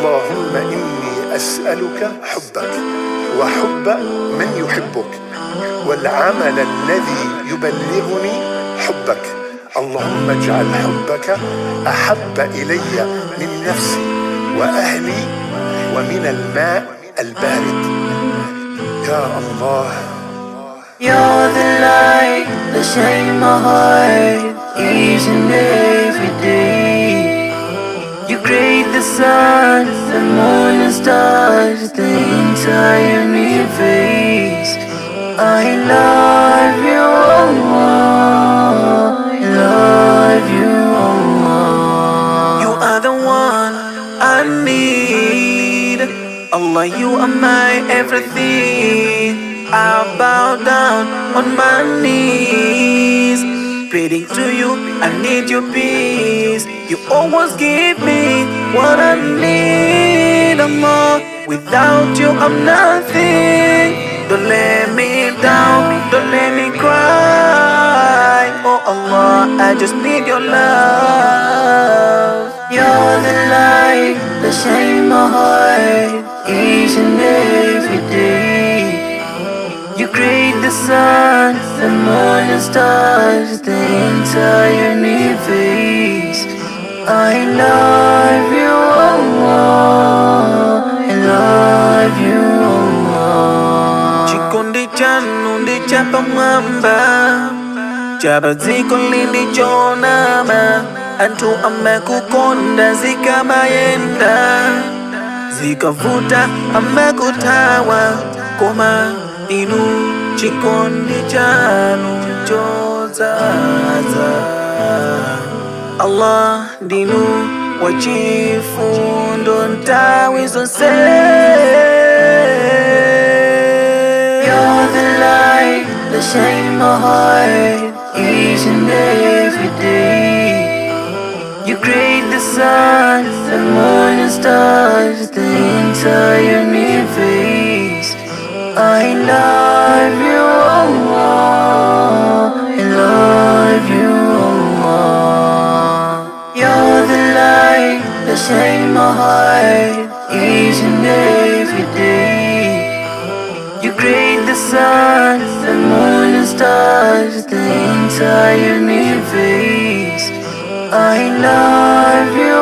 اللهم إني أسألك حبك وحب من يحبك والعمل الذي يبلغني حبك. اللهم اجعل حبك أحب إلي من نفسي وأهلي ومن الماء البارد. يا الله. You're the light that shines my heart each and every day. You create the sun, the moon and stars, the entire universe. I love you, Allah. I love you, Allah. You are the one I need. Allah, you are my everything. I bow down on my knees, praying to you, I need your peace. You always give me what I need, Allah. Without you, I'm nothing. Don't let me down, don't let me cry. Oh Allah, I just need your love. You're the light that shines my heart each and every day. You create the sun, the moon and stars, the entire universe. I love you, Allah. I love you, Allah. Chikundi chanundi chapamamba, chabazikoli chonama, antu amekukonda zikamayenda, zikavuta amekutawa koma. Inu chikondi chanu chozaza. Allah dinu wachifundo ntawi zonse. You're the light that shines my heart each and every day. You create the sun, the moon and stars, the entire universe. I love you, Allah. I love you, Allah. You're the light that shines my heart each and every day. You create the sun, the moon and stars, the entire universe. I love you,